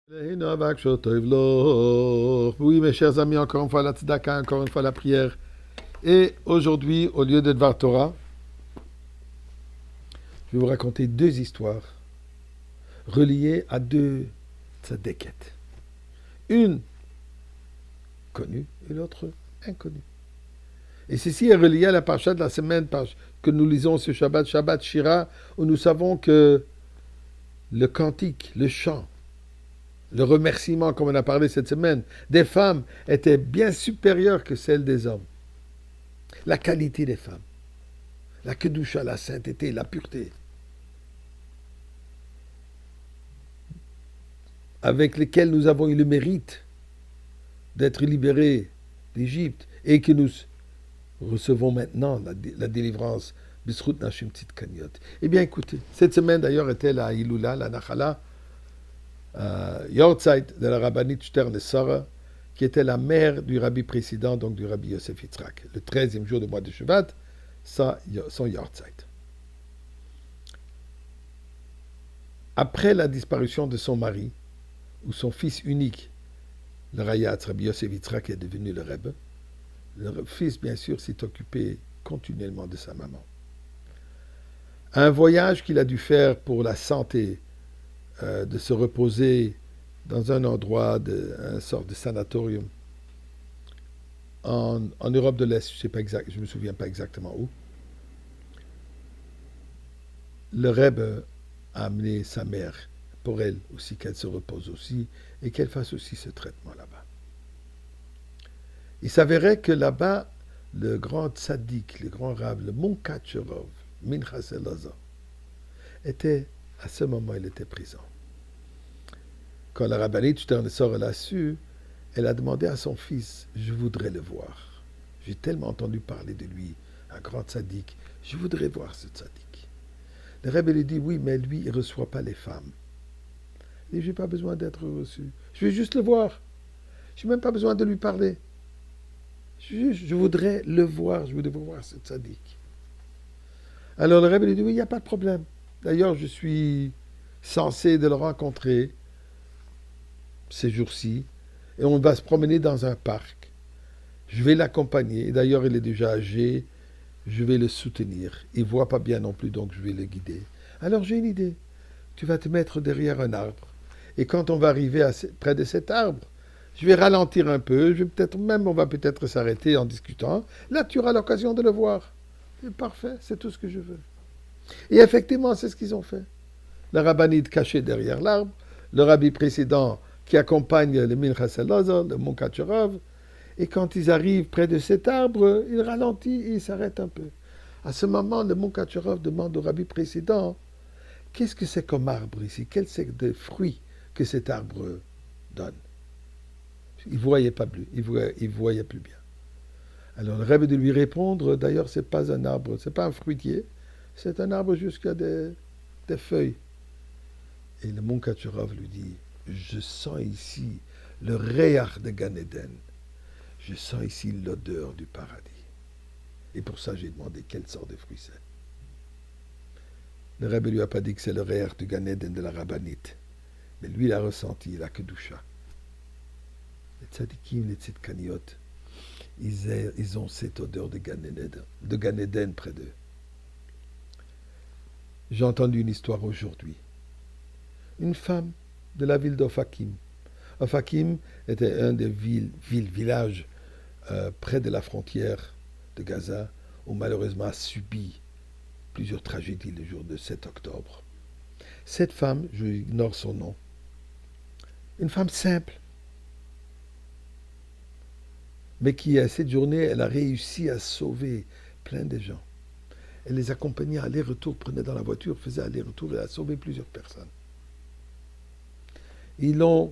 Oui, mes chers amis, encore une fois la tzedaka, encore une fois la prière. Et aujourd'hui, au lieu de Dvar Torah, je vais vous raconter deux histoires reliées à deux tzadékettes. Une connue et l'autre inconnue. Et ceci est relié à la parasha de la semaine que nous lisons ce Shabbat, Shabbat Shira, où nous savons que le cantique, le chant, le remerciement, comme on a parlé cette semaine, des femmes était bien supérieur que celle des hommes. La qualité des femmes, la kedusha, la sainteté, la pureté, avec lesquelles nous avons eu le mérite d'être libérés d'Égypte et que nous recevons maintenant la délivrance Bisrut Nashim Tzit Kaniot. Eh bien, écoutez, cette semaine d'ailleurs était la Ilula, la Nachala, Yortzeit de la rabbinite Stern Sarah, qui était la mère du rabbi précédent, donc du rabbi Yosef Yitzhak. Le 13e jour du mois de Shevat, son Yortzeit. Après la disparition de son mari, ou son fils unique, le Rayatz, Rabbi Yosef Yitzhak, est devenu le Rebbe, le fils, bien sûr, s'est occupé continuellement de sa maman. Un voyage qu'il a dû faire pour la santé, de se reposer dans un endroit, un sort de sanatorium, en Europe de l'Est, je ne me souviens pas exactement où. Le Rebbe a amené sa mère, pour elle aussi, qu'elle se repose aussi, et qu'elle fasse aussi ce traitement là-bas. Il s'avérait que là-bas, le grand tzaddik, le grand rave, le Munkatcherov, Minchas Elazar, était, à ce moment, il était présent. Quand la rabbinite Stern l'a su, elle a demandé à son fils, je voudrais le voir. J'ai tellement entendu parler de lui, un grand tzaddik, je voudrais voir ce tzaddik. Le Rebbe lui dit, oui, mais lui, il ne reçoit pas les femmes. Et je n'ai pas besoin d'être reçu. Je veux juste le voir. Je n'ai même pas besoin de lui parler. Je voudrais le voir, je voudrais voir ce tzaddik. Alors le Rebbe lui dit, oui, il n'y a pas de problème. D'ailleurs, je suis censé de le rencontrer ces jours-ci, et on va se promener dans un parc. Je vais l'accompagner, et d'ailleurs, il est déjà âgé, je vais le soutenir. Il ne voit pas bien non plus, donc je vais le guider. Alors j'ai une idée. Tu vas te mettre derrière un arbre, et quand on va arriver près de cet arbre, je vais ralentir un peu, on va peut-être s'arrêter en discutant. Là, tu auras l'occasion de le voir. C'est parfait, c'est tout ce que je veux. Et effectivement, c'est ce qu'ils ont fait. Le rabbinite caché derrière l'arbre, le rabbi précédent qui accompagne le Minchas Elazar, le Munkatcherov, et quand ils arrivent près de cet arbre, il ralentit et il s'arrête un peu. À ce moment, le Munkatcherov demande au rabbi précédent, qu'est-ce que c'est comme arbre ici? Quels sont les fruits que cet arbre donne? Il ne voyait pas plus, il voyait plus bien. Alors le Rebbe de lui répondre, d'ailleurs, ce n'est pas un arbre, ce n'est pas un fruitier, c'est un arbre jusqu'à des feuilles. Et le Munkatcherov lui dit, je sens ici le réach de Gan Eden, je sens ici l'odeur du paradis. Et pour ça, j'ai demandé quelle sorte de fruit c'est. Le Rebbe ne lui a pas dit que c'est le réach du Gan Eden de la rabbinite, mais lui, il a ressenti la kedusha. Les tzadikim, les tzidkaniot, ils ont cette odeur de Gan Eden près d'eux. J'ai entendu une histoire aujourd'hui. Une femme de la ville d'Ofakim. Ofakim était un des villages près de la frontière de Gaza, où malheureusement a subi plusieurs tragédies le jour de 7 octobre. Cette femme, je ignore son nom, une femme simple, mais qui, à cette journée, elle a réussi à sauver plein de gens. Elle les accompagnait aller-retour, prenait dans la voiture, faisait aller-retour et a sauvé plusieurs personnes. Le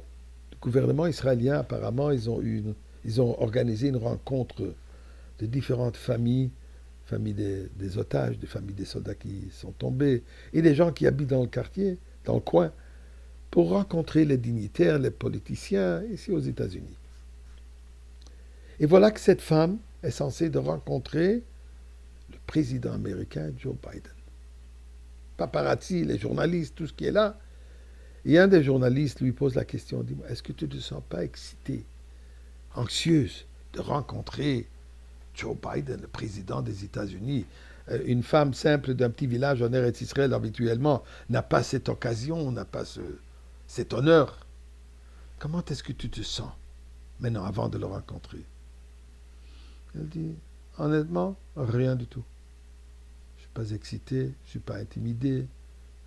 gouvernement israélien, apparemment, ils ont organisé une rencontre de différentes familles des otages, des familles des soldats qui sont tombés, et des gens qui habitent dans le quartier, dans le coin, pour rencontrer les dignitaires, les politiciens, ici aux États-Unis. Et voilà que cette femme est censée de rencontrer le président américain Joe Biden. Paparazzi, les journalistes, tout ce qui est là. Et un des journalistes lui pose la question, dis-moi, est-ce que tu ne te sens pas excitée, anxieuse de rencontrer Joe Biden, le président des États-Unis? Une femme simple d'un petit village en Eretz Israël habituellement n'a pas cette occasion, n'a pas cet honneur. Comment est-ce que tu te sens maintenant avant de le rencontrer? Elle dit, honnêtement, rien du tout. Je ne suis pas excité, je ne suis pas intimidé,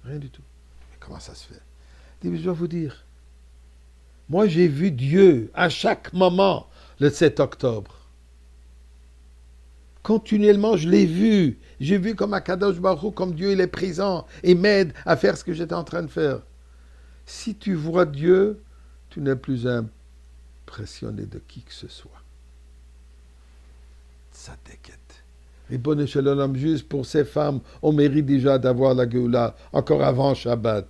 rien du tout. Mais comment ça se fait? Elle dit, je dois vous dire, moi j'ai vu Dieu à chaque moment le 7 octobre. Continuellement, je l'ai vu. J'ai vu comme Akadosh Baruch Hu, comme Dieu il est présent et m'aide à faire ce que j'étais en train de faire. Si tu vois Dieu, tu n'es plus impressionné de qui que ce soit. Ça t'inquiète. Et bonne Shalom, juste pour ces femmes, on mérite déjà d'avoir la Géoula encore avant Shabbat.